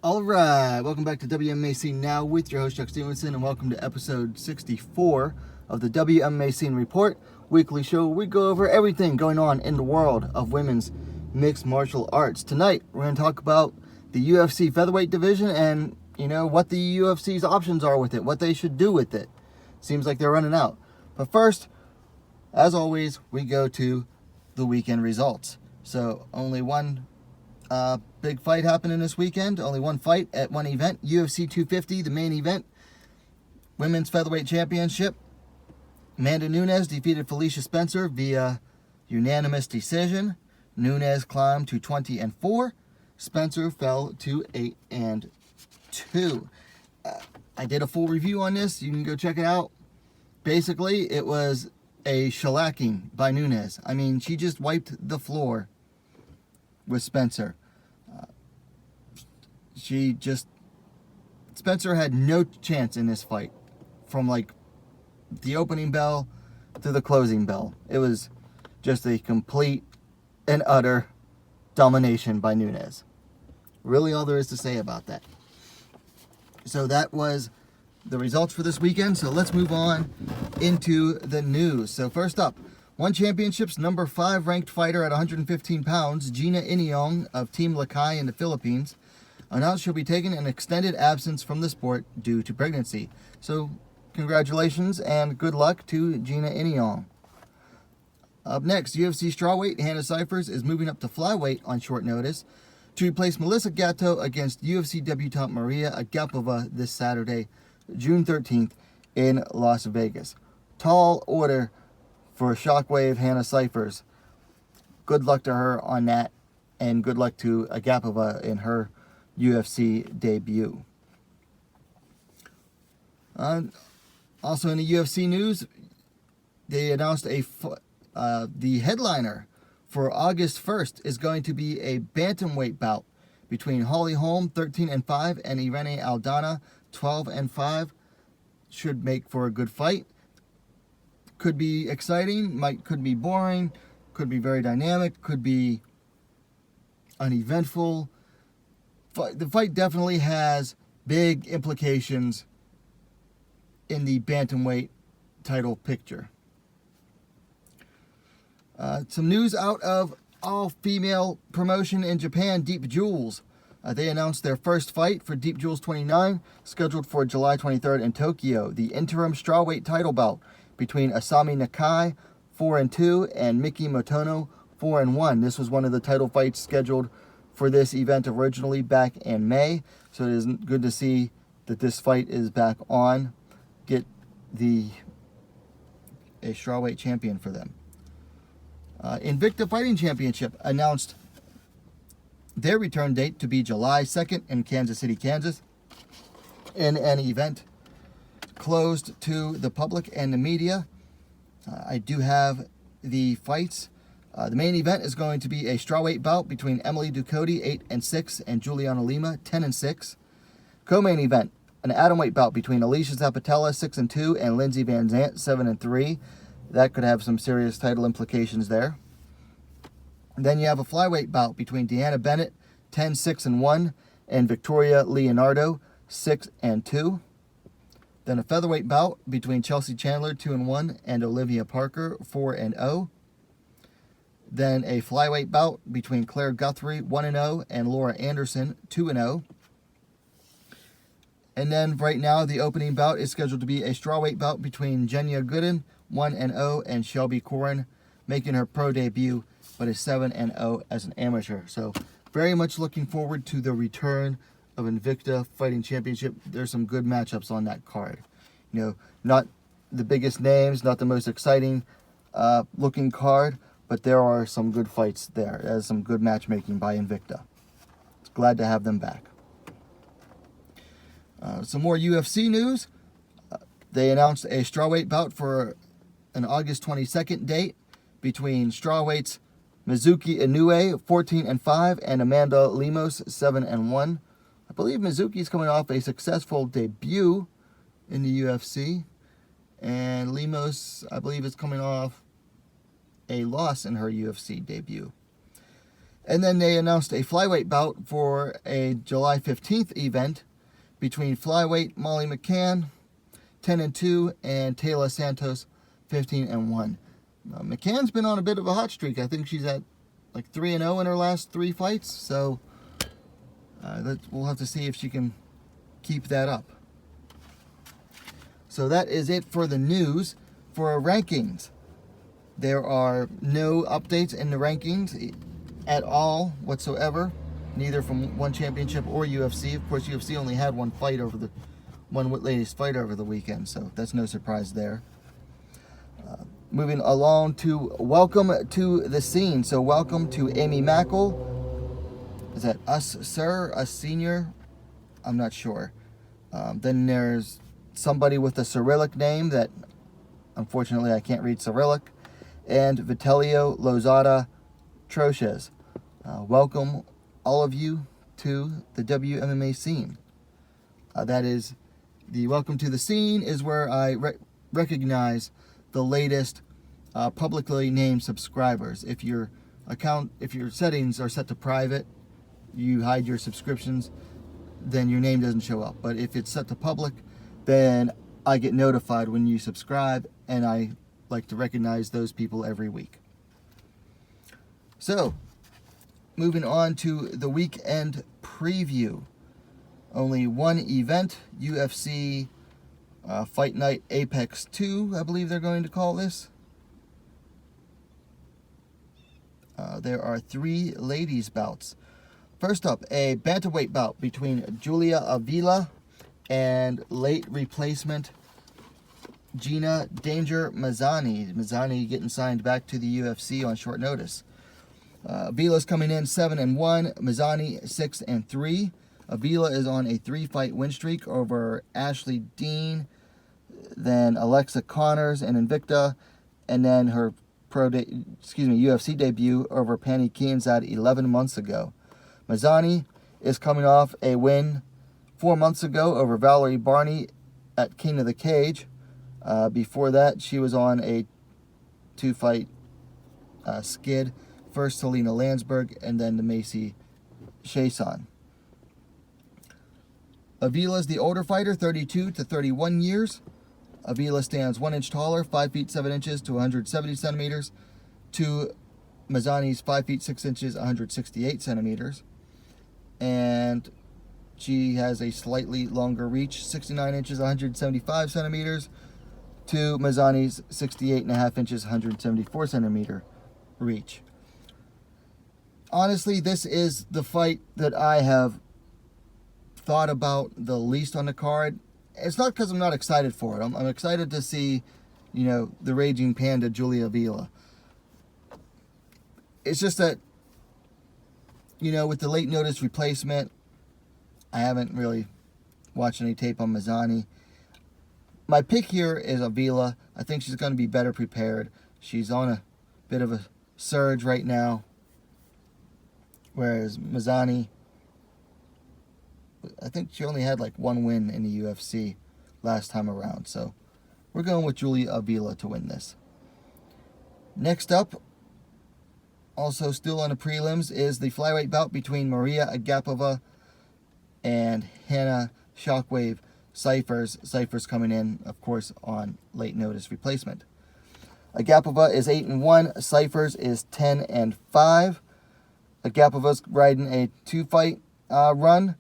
All right, welcome back to WMMA Scene Now with your host Chuck Stevenson, and welcome to episode 64 of the WMMA Scene Report, weekly show where we go over everything going on in the world of women's mixed martial arts. Tonight, we're going to talk about the UFC Featherweight division and, what the UFC's options are with it, what they should do with it. Seems like they're running out. But first, as always, we go to the weekend results. So, only one big fight happening this weekend. Only one fight at one event. UFC 250, the main event. Women's Featherweight Championship. Amanda Nunes defeated Felicia Spencer via unanimous decision. Nunes climbed to 20-4. Spencer fell to 8-2. I did a full review on this. You can go check it out. Basically, it was a shellacking by Nunes. I mean, she just wiped the floor with Spencer. Spencer had no chance in this fight from like the opening bell to the closing bell. It was just a complete and utter domination by Nunes. Really all there is to say about that. So that was the results for this weekend. So let's move on into the news. So first up, One Championship's number 5 ranked fighter at 115 pounds, Gina Inyong of Team Lakay in the Philippines, announced she'll be taking an extended absence from the sport due to pregnancy. So congratulations and good luck to Gina Inyong. Up next, UFC strawweight Hannah Cifers is moving up to flyweight on short notice to replace Melissa Gatto against UFC debutante Maria Agapova this Saturday, June 13th in Las Vegas. Tall order for Shockwave Hannah Cifers. Good luck to her on that, and good luck to Agapova in her UFC debut. Also in the UFC news, they announced the headliner for August 1st is going to be a bantamweight bout between Holly Holm, 13-5, and Irene Aldana, 12-5. Should make for a good fight. Could be exciting, could be boring, could be very dynamic, could be uneventful. The fight definitely has big implications in the bantamweight title picture. Some news out of all-female promotion in Japan, Deep Jewels. They announced their first fight for Deep Jewels 29, scheduled for July 23rd in Tokyo. The interim strawweight title bout between Asami Nakai, 4-2, and Miki Motono, 4-1. This was one of the title fights scheduled for this event originally back in May. So it is good to see that this fight is back on. Get a strawweight champion for them. Invicta Fighting Championship announced their return date to be July 2nd in Kansas City, Kansas, in an event closed to the public and the media. I do have the fights. The main event is going to be a strawweight bout between Emily Ducote, 8-6, and Juliana Lima, 10-6. Co-main event, an atomweight bout between Alicia Zapatella, 6-2, and Lindsay Van Zant, 7-3. That could have some serious title implications there. Then you have a flyweight bout between Deanna Bennett, 10-6-1, and Victoria Leonardo, 6-2. Then a featherweight bout between Chelsea Chandler, 2-1, and Olivia Parker, 4-0. Then a flyweight bout between Claire Guthrie, 1-0, and Laura Anderson, 2-0. And then right now, the opening bout is scheduled to be a strawweight bout between Jenya Gooden, 1-0, and Shelby Corrin, making her pro debut, but is 7-0 as an amateur. So very much looking forward to the return of Invicta Fighting Championship. There's some good matchups on that card. Not the biggest names, not the most exciting looking card, but there are some good fights there. There's some good matchmaking by Invicta. It's glad to have them back. Some more UFC news. They announced a strawweight bout for an August 22nd date between strawweights Mizuki Inoue, 14-5, and Amanda Lemos, 7-1. I believe Mizuki's coming off a successful debut in the UFC, and Lemos, I believe, is coming off a loss in her UFC debut. And then they announced a flyweight bout for a July 15th event between flyweight Molly McCann, 10-2, and Taylor Santos, 15-1. McCann's been on a bit of a hot streak. I think she's at like 3-0 in her last 3 fights. So we'll have to see if she can keep that up. So that is it for the news. For our rankings, there are no updates in the rankings at all whatsoever, neither from One Championship or UFC. Of course, UFC only had one latest fight over the weekend, so that's no surprise there. Moving along to welcome to the scene. So welcome to Amy Mackle. Is that us, sir? Us, senior? I'm not sure. Then there's somebody with a Cyrillic name that, unfortunately, I can't read Cyrillic. And Vitelio Lozada Troches. Welcome, all of you, to the WMMA scene. That is, the welcome to the scene is where I recognize the latest publicly named subscribers. If your settings are set to private, you hide your subscriptions, then your name doesn't show up. But if it's set to public, then I get notified when you subscribe, and I like to recognize those people every week. So, moving on to the weekend preview. Only one event, UFC Fight Night Apex 2, I believe they're going to call this. There are 3 ladies bouts. First up, a bantamweight bout between Julia Avila and late replacement Gina Danger Mazzani. Mazzani getting signed back to the UFC on short notice. Avila's coming in 7-1, Mazzani 6-3. Avila is on a 3-fight win streak over Ashley Dean, then Alexa Connors and Invicta, and then her UFC debut over Penny Kianzad 11 months ago. Mazzani is coming off a win 4 months ago over Valerie Barney at King of the Cage. Before that, she was on a 2-fight skid. First Helena Landsberg, and then the Macy Chiasson. Avila's the older fighter, 32 to 31 years. Avila stands 1 inch taller, 5 feet 7 inches to 170 centimeters, to Mazzani's 5 feet 6 inches, 168 centimeters. And she has a slightly longer reach, 69 inches, 175 centimeters, to Mazzani's 68.5 inches, 174 centimeter reach. Honestly, this is the fight that I have thought about the least on the card. It's not because I'm not excited for it. I'm excited to see, the Raging Panda, Julia Avila. It's just that, with the late notice replacement, I haven't really watched any tape on Mazzani. My pick here is Avila. I think she's going to be better prepared. She's on a bit of a surge right now, whereas Mazzani, I think she only had like 1 win in the UFC last time around. So we're going with Julia Avila to win this. Next up, also still on the prelims, is the flyweight bout between Maria Agapova and Hannah Shockwave Cyphers. Cyphers coming in, of course, on late notice replacement. Agapova is 8-1. Cyphers is 10-5. Agapova's riding a 2-fight run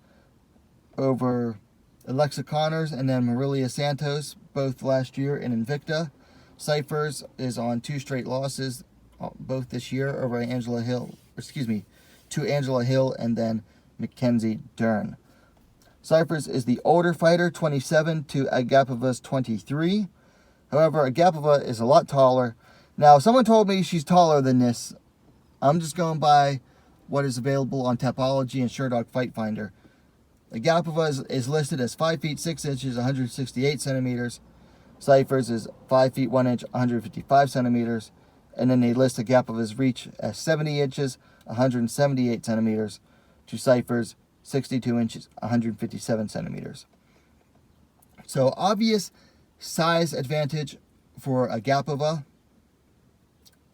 over Alexa Connors and then Marilia Santos, both last year in Invicta. Cyphers is on 2 straight losses, both this year, over to Angela Hill and then Mackenzie Dern. Cyphers is the older fighter, 27 to Agapova's 23. However, Agapova is a lot taller. Now, someone told me she's taller than this. I'm just going by what is available on Tapology and Sherdog Fight Finder. Agapova is listed as 5 feet 6 inches, 168 centimeters. Cyphers is 5 feet 1 inch, 155 centimeters. And then they list Agapova's reach as 70 inches, 178 centimeters, to Cyphers 62 inches, 157 centimeters. So obvious size advantage for Agapova.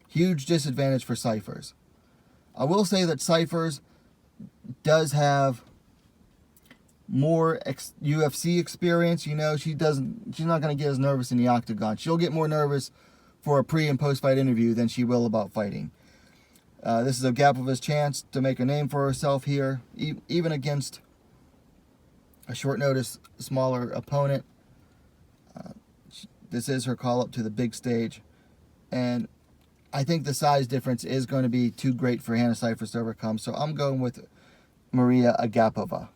Huge disadvantage for Cyphers. I will say that Cyphers does have more UFC experience. You know, she's not going to get as nervous in the octagon. She'll get more nervous for a pre and post fight interview than she will about fighting. This is a Gapova's chance to make a name for herself here, even against a short notice smaller opponent. This is her call up to the big stage, and I think the size difference is going to be too great for Hannah Cyphers to overcome, so I'm going with Maria Agapova.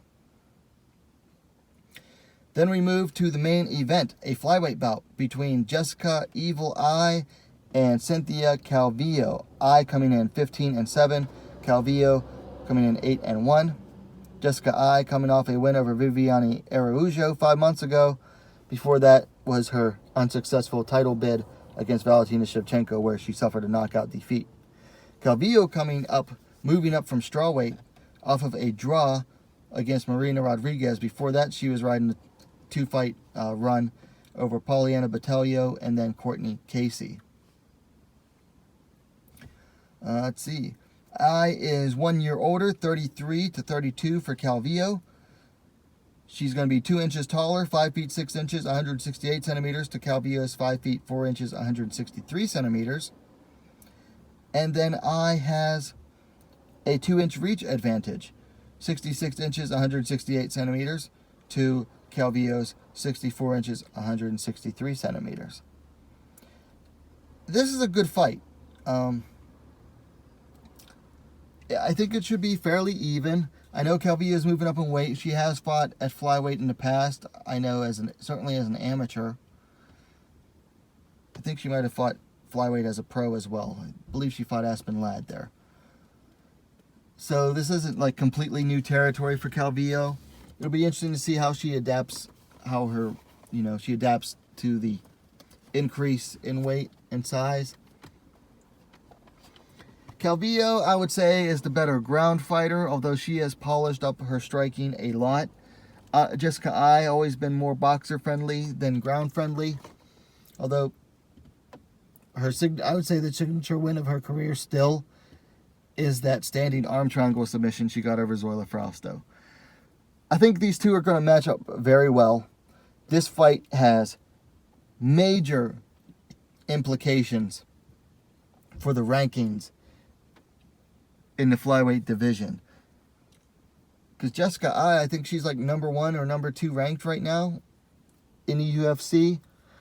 Then we move to the main event, a flyweight bout between Jessica Evil Eye and Cynthia Calvillo. Eye coming in 15-7, Calvillo coming in 8-1. Jessica Eye coming off a win over Viviane Araújo 5 months ago. Before that was her unsuccessful title bid against Valentina Shevchenko, where she suffered a knockout defeat. Calvillo moving up from strawweight off of a draw against Marina Rodriguez. Before that, she was riding a 2-fight run over Poliana Botelho and then Courtney Casey. Let's see. Eye is 1 year older, 33-32 for Calvillo. She's going to be 2 inches taller, 5 feet 6 inches, 168 centimeters to Calvillo's 5 feet 4 inches, 163 centimeters. And then Eye has a 2-inch reach advantage, 66 inches, 168 centimeters to Calvillo's 64 inches, 163 centimeters. This is a good fight. I think it should be fairly even. I know Calvillo is moving up in weight. She has fought at flyweight in the past. I know certainly as an amateur. I think she might have fought flyweight as a pro as well. I believe she fought Aspen Ladd there. So this isn't like completely new territory for Calvillo. It'll be interesting to see how she adapts, she adapts to the increase in weight and size. Calvillo, I would say, is the better ground fighter, although she has polished up her striking a lot. Jessica Eye always been more boxer-friendly than ground-friendly, although I would say the signature win of her career still is that standing arm triangle submission she got over Zoila Frausto. I think these two are going to match up very well. This fight has major implications for the rankings in the flyweight division. Because Jessica Eye, I think she's like number 1 or number 2 ranked right now in the UFC.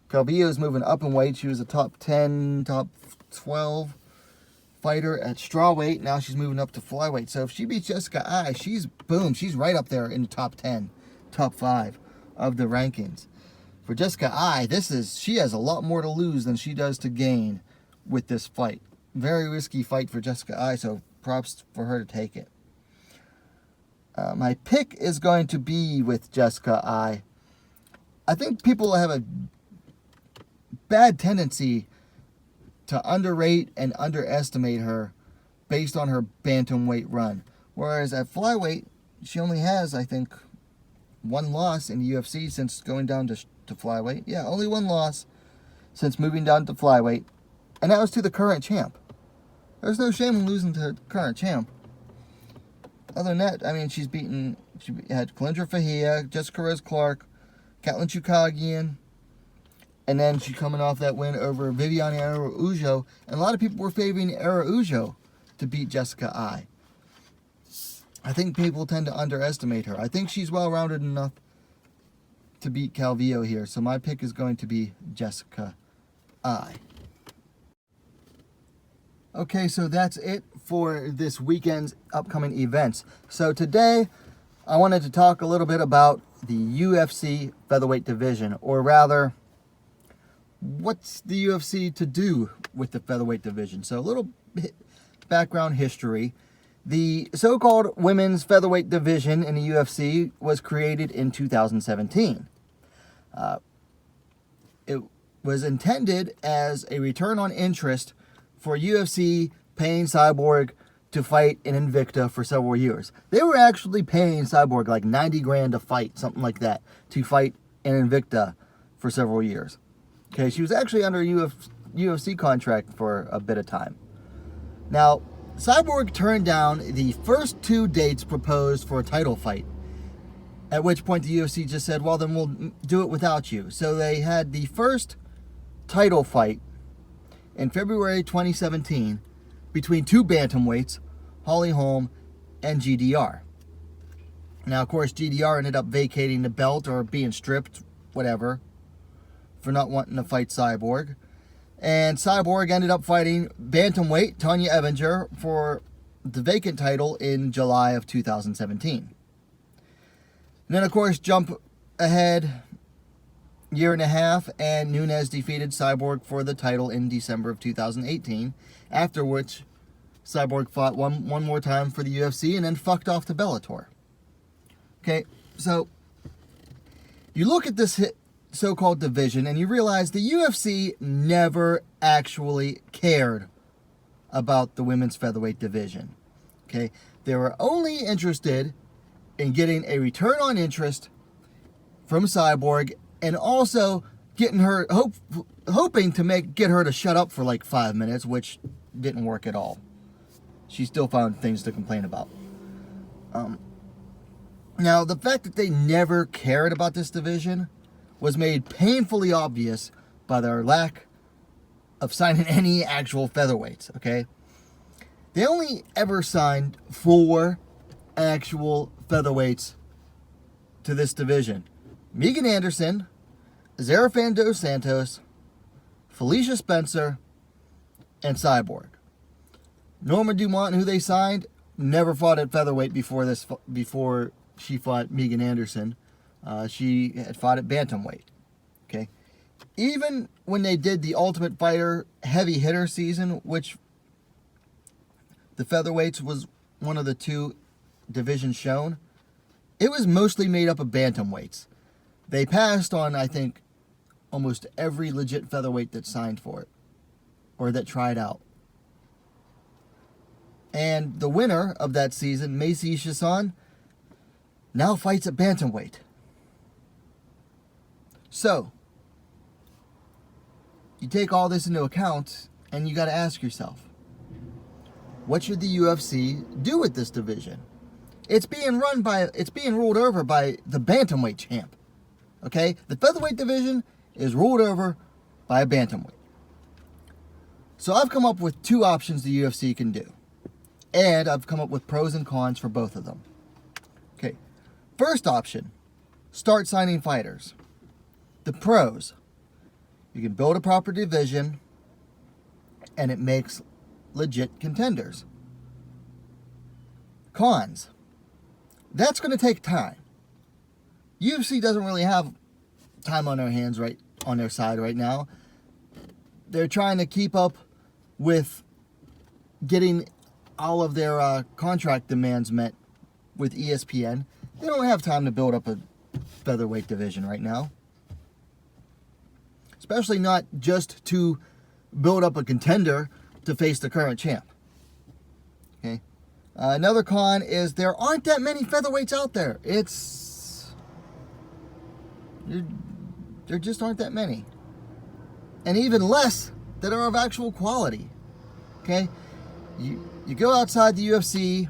Calvillo is moving up in weight. She was a top 10, top 12 fighter at strawweight. Now she's moving up to flyweight. So if she beats Jessica Eye, she's right up there in the top 10, top 5 of the rankings. For Jessica Eye, she has a lot more to lose than she does to gain with this fight. Very risky fight for Jessica Eye, so props for her to take it. My pick is going to be with Jessica Eye. I think people have a bad tendency to underrate and underestimate her based on her bantamweight run. Whereas at flyweight, she only has, I think, 1 loss in the UFC since going down to flyweight. Yeah, only 1 loss since moving down to flyweight. And that was to the current champ. There's no shame in losing to the current champ. Other than that, I mean, she had Kalindra Fahia, Jessica Rose Clark, Katlyn Chookagian, and then she's coming off that win over Viviane Araújo, and a lot of people were favoring Araújo to beat Jessica Eye. I think people tend to underestimate her. I think she's well-rounded enough to beat Calvillo here, so my pick is going to be Jessica Eye. Okay, so that's it for this weekend's upcoming events. So today, I wanted to talk a little bit about the UFC featherweight division, or rather, what's the UFC to do with the featherweight division? So a little bit background history. The so-called women's featherweight division in the UFC was created in 2017. It was intended as a return on interest for UFC paying Cyborg to fight in Invicta for several years. They were actually paying Cyborg like $90,000 to fight, something like that, to fight in Invicta for several years. Okay, she was actually under a UFC contract for a bit of time. Now, Cyborg turned down the first 2 dates proposed for a title fight. At which point the UFC just said, well, then we'll do it without you. So they had the first title fight in February 2017 between 2 bantamweights, Holly Holm and GDR. Now, of course, GDR ended up vacating the belt or being stripped, whatever, for not wanting to fight Cyborg. And Cyborg ended up fighting bantamweight Tanya Evinger for the vacant title in July of 2017. And then, of course, jump ahead year and a half, and Nunes defeated Cyborg for the title in December of 2018, after which Cyborg fought one more time for the UFC and then fucked off to Bellator. Okay, so you look at this so-called division and you realize the UFC never actually cared about the women's featherweight division. Okay, they were only interested in getting a return on interest from Cyborg, and also getting her hoping to get her to shut up for like 5 minutes, which didn't work at all. She still found things to complain about. Now, the fact that they never cared about this division was made painfully obvious by their lack of signing any actual featherweights, okay? They only ever signed 4 actual featherweights to this division. Megan Anderson, Zarafan dos Santos, Felicia Spencer, and Cyborg. Norma Dumont, who they signed, never fought at featherweight before she fought Megan Anderson. She had fought at bantamweight. Okay, even when they did the Ultimate Fighter heavy hitter season, which the featherweights was one of the 2 divisions shown, it was mostly made up of bantamweights. They passed on, I think, almost every legit featherweight that signed for it, or that tried out. And the winner of that season, Macy Chiasson, now fights at bantamweight. So, you take all this into account, and you got to ask yourself, what should the UFC do with this division? It's being ruled over by the bantamweight champ. Okay? The featherweight division is ruled over by a bantamweight. So I've come up with 2 options the UFC can do. And I've come up with pros and cons for both of them. Okay. First option, start signing fighters. The pros, you can build a proper division and it makes legit contenders. Cons, that's going to take time. UFC doesn't really have time on their hands on their side right now. They're trying to keep up with getting all of their contract demands met with ESPN. They don't have time to build up a featherweight division right now. Especially not just to build up a contender to face the current champ. Okay. Another con is there aren't that many featherweights out there. There just aren't that many. And even less that are of actual quality. Okay? You go outside the UFC,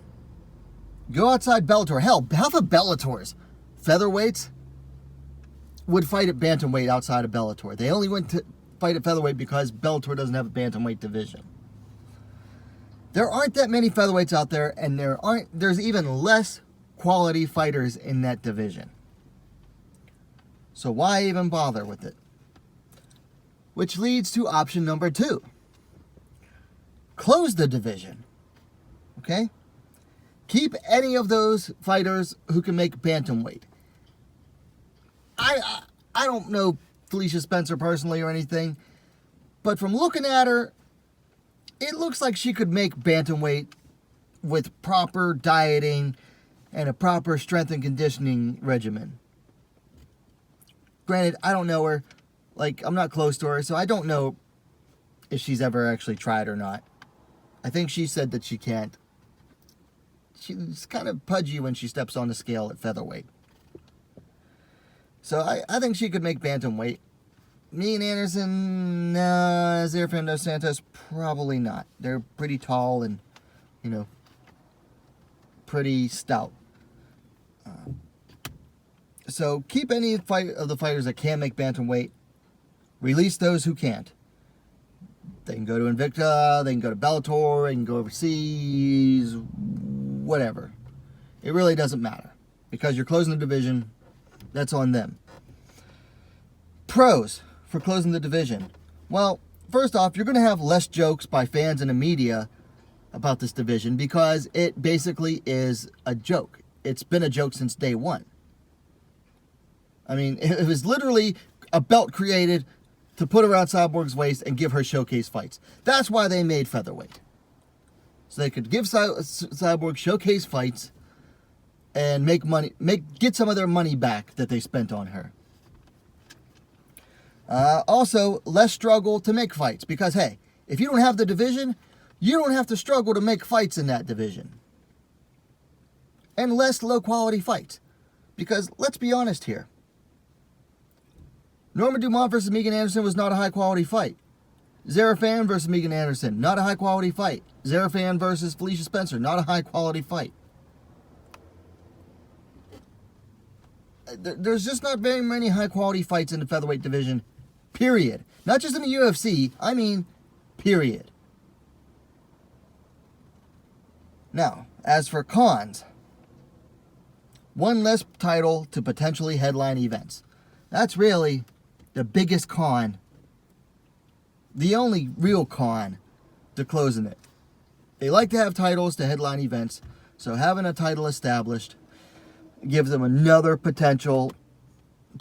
go outside Bellator. Hell, half of Bellator's featherweights would fight at bantamweight outside of Bellator. They only went to fight at featherweight because Bellator doesn't have a bantamweight division. There aren't that many featherweights out there, and there's even less quality fighters in that division. So why even bother with it? Which leads to option number 2. Close the division. Okay? Keep any of those fighters who can make bantamweight. I don't know Felicia Spencer personally or anything, but from looking at her, it looks like she could make bantamweight with proper dieting and a proper strength and conditioning regimen. Granted, I don't know her. Like, I'm not close to her, so I don't know if she's ever actually tried or not. I think she said that she can't. She's kind of pudgy when she steps on the scale at featherweight. So I think she could make bantamweight. Me and Anderson, Zarafan dos Santos, probably not. They're pretty tall and pretty stout. So keep any of the fighters that can make bantamweight. Release those who can't. They can go to Invicta, they can go to Bellator, they can go overseas, whatever. It really doesn't matter. Because you're closing the division, that's on them. Pros for closing the division. Well, first off, you're going to have less jokes by fans and the media about this division because it basically is a joke. It's been a joke since day one. I mean, it was literally a belt created to put around Cyborg's waist and give her showcase fights. That's why they made Featherweight. So they could give Cyborg showcase fights and make money, get some of their money back that they spent on her. Also, less struggle to make fights because, hey, if you don't have the division, you don't have to struggle to make fights in that division. And less low-quality fights. Because, let's be honest here. Norma Dumont versus Megan Anderson was not a high-quality fight. Zarafan versus Megan Anderson, not a high-quality fight. Zarafan versus Felicia Spencer, not a high-quality fight. There's just not very many high-quality fights in the featherweight division, period. Not just in the UFC, I mean, period. Now, as for cons, one less title to potentially headline events. That's really the biggest con, the only real con to closing it. They like to have titles to headline events, so having a title established gives them another potential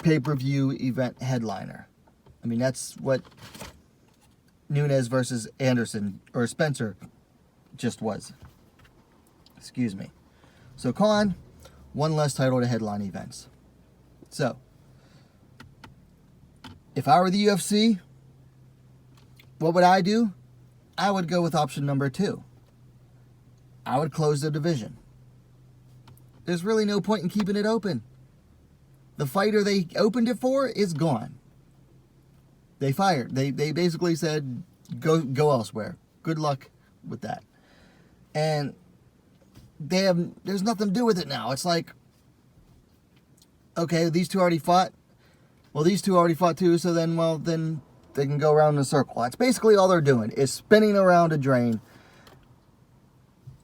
pay-per-view event headliner. I mean, that's what Nunes versus Anderson, or Spencer, just was. Excuse me. So con, one less title to headline events. So, if I were the UFC, what would I do? I would go with option number 2. I would close the division. There's really no point in keeping it open. The fighter they opened it for is gone. They fired. They basically said, go elsewhere. Good luck with that. And there's nothing to do with it now. It's like, okay, these two already fought. Well, these two already fought too, so then they can go around in a circle. That's basically all they're doing, is spinning around a drain,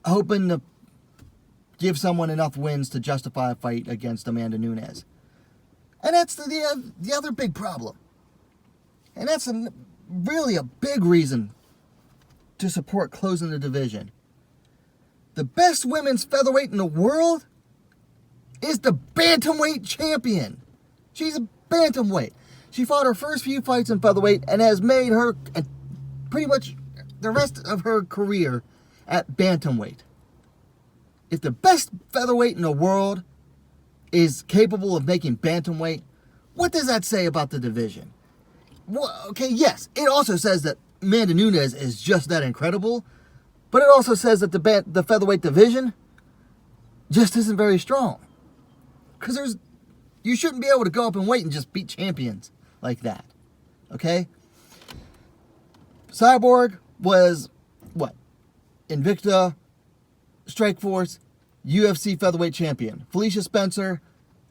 hoping to give someone enough wins to justify a fight against Amanda Nunes. And that's the other big problem. And that's really a big reason to support closing the division. The best women's featherweight in the world is the bantamweight champion. She's a bantamweight. She fought her first few fights in featherweight and has made her pretty much the rest of her career at bantamweight. If the best featherweight in the world is capable of making bantamweight, what does that say about the division? Well, okay, yes, it also says that Amanda Nunes is just that incredible, but it also says that the featherweight division just isn't very strong. Because you shouldn't be able to go up and weight and just beat champions like that. Okay? Cyborg was, what? Invicta, Strikeforce, UFC featherweight champion. Felicia Spencer,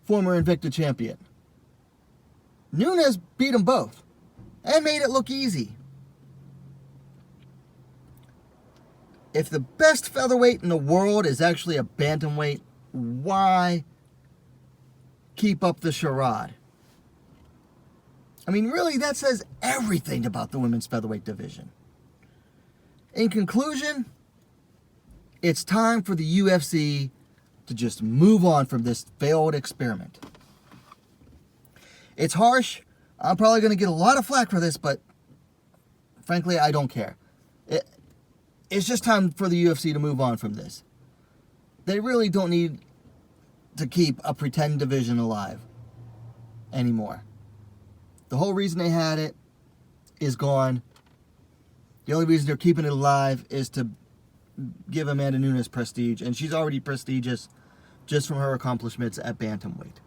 former Invicta champion. Nunes beat them both and made it look easy. If the best featherweight in the world is actually a bantamweight, why keep up the charade? I mean, really, that says everything about the women's featherweight division. In conclusion, it's time for the UFC to just move on from this failed experiment. It's harsh. I'm probably going to get a lot of flack for this, but frankly, I don't care. It's just time for the UFC to move on from this. They really don't need to keep a pretend division alive anymore. The whole reason they had it is gone. The only reason they're keeping it alive is to give Amanda Nunes prestige, and she's already prestigious just from her accomplishments at bantamweight.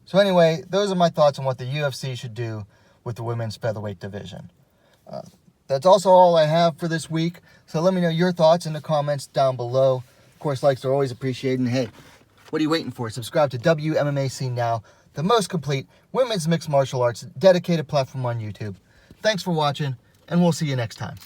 So anyway, those are my thoughts on what the UFC should do with the women's featherweight division. That's also all I have for this week. So let me know your thoughts in the comments down below. Of course, likes are always appreciated. And hey, what are you waiting for? Subscribe to WMMA Scene Now, the most complete women's mixed martial arts dedicated platform on YouTube. Thanks for watching, and we'll see you next time.